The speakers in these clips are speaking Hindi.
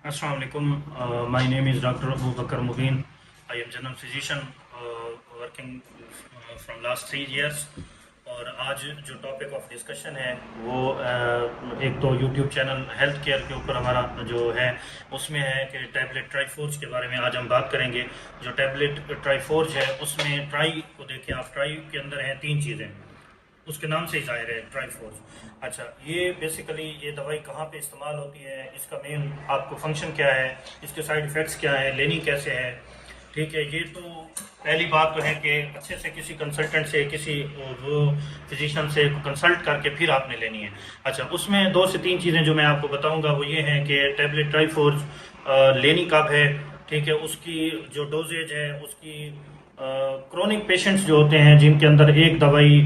Assalamu alaikum. My name is Dr. Abu Bakr Mubin. I am general physician working from last 3 years. और आज जो टॉपिक ऑफ डिस्कशन है वो एक तो यूट्यूब चैनल हेल्थ केयर के ऊपर हमारा जो है उसमें है कि टैबलेट ट्राईफोर्ज के बारे में आज हम बात करेंगे। जो टैबलेट ट्राईफोर्ज है उसमें ट्राई को देखिए आप, ट्राई के अंदर हैं 3 चीज़ें, उसके नाम से ही जाहिर है ट्राईफोर्ज। अच्छा, ये बेसिकली ये दवाई कहाँ पे इस्तेमाल होती है, इसका मेन आपको फंक्शन क्या है, इसके साइड इफ़ेक्ट्स क्या है, लेनी कैसे है, ठीक है। ये तो पहली बात तो है कि अच्छे से किसी कंसल्टेंट से, किसी वो फिजिशियन से कंसल्ट करके फिर आपने लेनी है। अच्छा, उसमें 2 से 3 चीज़ें जो मैं आपको बताऊंगा वो ये हैं कि टैबलेट ट्राईफोर्ज लेनी कब है, ठीक है, उसकी जो डोजेज है, उसकी क्रोनिक पेशेंट्स जो होते हैं जिनके अंदर एक दवाई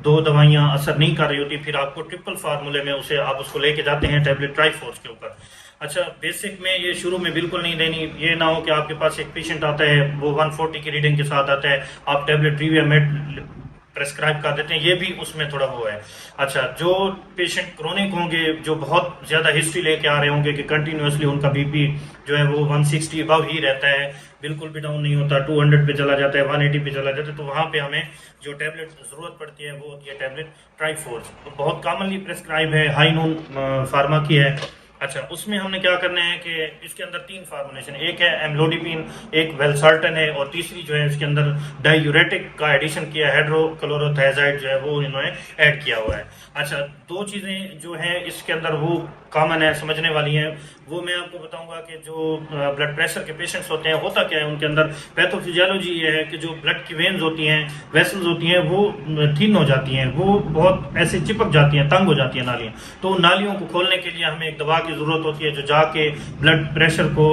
2 दवाइयाँ असर नहीं कर रही होती, फिर आपको ट्रिपल फार्मूले में उसे आप उसको लेके जाते हैं टैबलेट ट्राईफोर्ज के ऊपर। अच्छा, बेसिक में ये शुरू में बिल्कुल नहीं लेनी। ये ना हो कि आपके पास एक पेशेंट आता है वो 140 की रीडिंग के साथ आता है, आप टैबलेट ट्रीवियामेट प्रेस्क्राइब कर देते हैं, ये भी उसमें थोड़ा वो है। अच्छा, जो पेशेंट क्रोनिक होंगे, जो बहुत ज़्यादा हिस्ट्री लेके आ रहे होंगे कि कंटिन्यूसली उनका बीपी जो है वो 160 अबव ही रहता है, बिल्कुल भी डाउन नहीं होता, 200 पे चला जाता है, 180 पे चला जाता है, तो वहाँ पे हमें जो टैबलेट ज़रूरत पड़ती है वो होती है टैबलेट ट्राईफोर्ज। तो बहुत कॉमनली प्रेस्क्राइब है, हाई नून फार्मा की है। अच्छा, उसमें हमने क्या करना है कि इसके अंदर 3 फार्मुलेशन, एक है एम्लोडिपिन, एक वेलसार्टन है, और तीसरी जो है इसके अंदर डायूरेटिक का एडिशन किया है, हाइड्रोक्लोरोथियाजाइड जो है वो इन्होंने ऐड किया हुआ है। अच्छा, 2 चीज़ें जो है इसके अंदर वो कॉमन है, समझने वाली हैं, वो मैं आपको बताऊंगा कि जो ब्लड प्रेशर के पेशेंट्स होते हैं होता क्या है उनके अंदर। पैथोफिजियोलॉजी ये है कि जो ब्लड की वेन्स होती हैं, वेसल्स होती हैं, वो थिन हो जाती हैं, वो बहुत ऐसे चिपक जाती हैं, तंग हो जाती हैं नालियाँ। तो उन नालियों को खोलने के लिए हमें एक दवा की ज़रूरत होती है जो जाके ब्लड प्रेशर को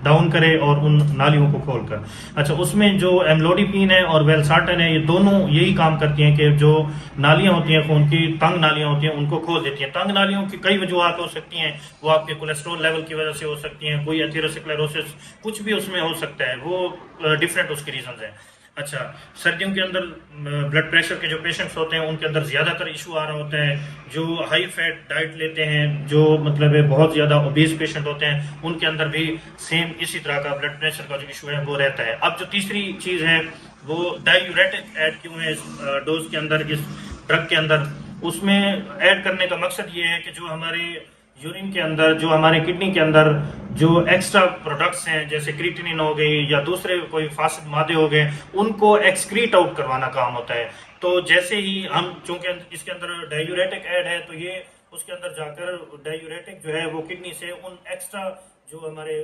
डाउन करे और उन नालियों को खोल कर। अच्छा, उसमें जो एम्लोडिपिन है और वेलसार्टन है, ये दोनों यही काम करती हैं कि जो नालियाँ होती हैं खून की, तंग नालियाँ होती हैं, उनको खोल देती हैं। तंग नालियों की कई वजूहत हो सकती हैं, वो आपके कोलेस्ट्रॉल लेवल की वजह से हो सकती हैं, कोई एथेरोस्क्लेरोसिस, कुछ भी उसमें हो सकता है, वो डिफरेंट उसके रीजन हैं। अच्छा, सर्दियों के अंदर ब्लड प्रेशर के जो पेशेंट्स होते हैं उनके अंदर ज़्यादातर इशू आ रहा होता है। जो हाई फैट डाइट लेते हैं, जो मतलब है बहुत ज़्यादा ओबीज पेशेंट होते हैं, उनके अंदर भी सेम इसी तरह का ब्लड प्रेशर का जो इशू है वो रहता है। अब जो तीसरी चीज़ है वो डायूरेटिक ऐड क्यों है इस डोज के अंदर, इस ड्रग के अंदर। उसमें ऐड करने का मकसद ये है कि जो हमारे यूरिन के अंदर, जो हमारे किडनी के अंदर जो एक्स्ट्रा प्रोडक्ट्स हैं जैसे क्रिएटिनिन हो गई या दूसरे कोई फासिद मादे हो गए, उनको एक्सक्रीट आउट करवाना काम होता है। तो जैसे ही हम, चूंकि इसके अंदर डायूरेटिक ऐड है, तो ये उसके अंदर जाकर डायूरेटिक जो है वो किडनी से उन एक्स्ट्रा जो हमारे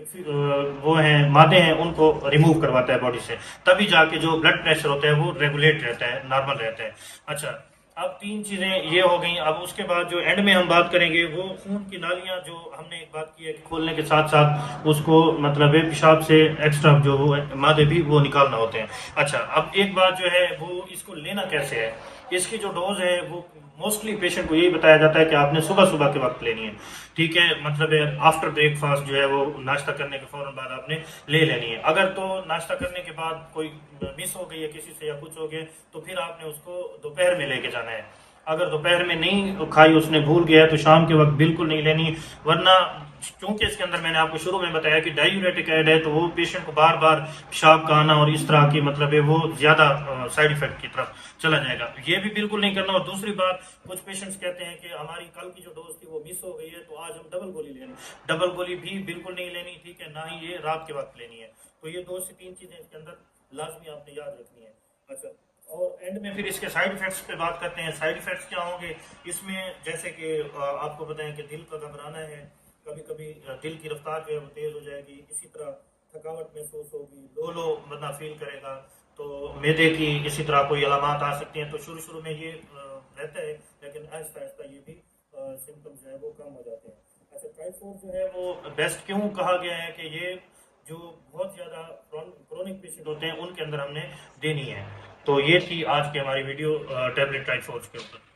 वो हैं मादे हैं उनको रिमूव करवाता है बॉडी से, तभी जाके जो ब्लड प्रेशर होता है वो रेगुलेट रहता है, नॉर्मल रहता है। अच्छा, अब 3 चीजें ये हो गई। अब उसके बाद जो एंड में हम बात करेंगे वो खून की नालियां, जो हमने एक बात की है कि खोलने के साथ साथ उसको मतलब है पेशाब से एक्स्ट्रा जो वो मादे भी वो निकालना होते हैं। अच्छा, अब एक बात जो है वो इसको लेना कैसे है, इसकी जो डोज है वो मोस्टली पेशेंट को यही बताया जाता है कि आपने सुबह सुबह के वक्त लेनी है, ठीक है, मतलब है आफ्टर ब्रेकफास्ट जो है वो नाश्ता करने के फौरन बाद आपने ले लेनी है। अगर तो नाश्ता करने के बाद कोई मिस हो गई है किसी से या कुछ हो गया तो फिर आपने उसको दोपहर में लेके जाना है। अगर दोपहर में नहीं खाई, उसने भूल गया, तो शाम के वक्त बिल्कुल नहीं लेनी। वरना क्योंकि इसके अंदर मैंने आपको शुरू में बताया कि डायूरेटिक ऐड है, तो वो पेशेंट को बार बार पेशाब का आना और इस तरह की मतलब है वो ज्यादा साइड इफेक्ट की तरफ चला जाएगा, ये भी बिल्कुल नहीं करना। और दूसरी बात, कुछ पेशेंट्स कहते हैं कि हमारी कल की जो डोज थी वो मिस हो गई है तो आज हम डबल गोली लेनी, डबल गोली भी बिल्कुल नहीं लेनी, ठीक है, ना ही ये रात के वक्त लेनी है। तो ये 2 से 3 चीजें इसके अंदर लाजमी आपने याद रखनी है। अच्छा, और एंड में फिर इसके साइड इफेक्ट्स पे बात करते हैं। साइड इफेक्ट्स क्या होंगे इसमें, जैसे कि आपको बताएं कि दिल का घबराना है, कभी कभी दिल की रफ्तार जो है वो तेज हो जाएगी, इसी तरह थकावट महसूस होगी, लो लो बंदा फील करेगा, तो मैदे की इसी तरह कोई अलामात आ सकती हैं। तो शुरू शुरू में ये रहता है, लेकिन आहिस्ता आहिस्ता ये भी सिम्टम्स जो है वो कम हो जाते हैं। अच्छा, टाइफाइड जो है वो बेस्ट क्यों कहा गया है कि ये जो बहुत ज़्यादा क्रोनिक पेशेंट होते हैं उनके अंदर हमने देनी है। तो ये थी आज की हमारी वीडियो टैबलेट टाइफाइड के ऊपर।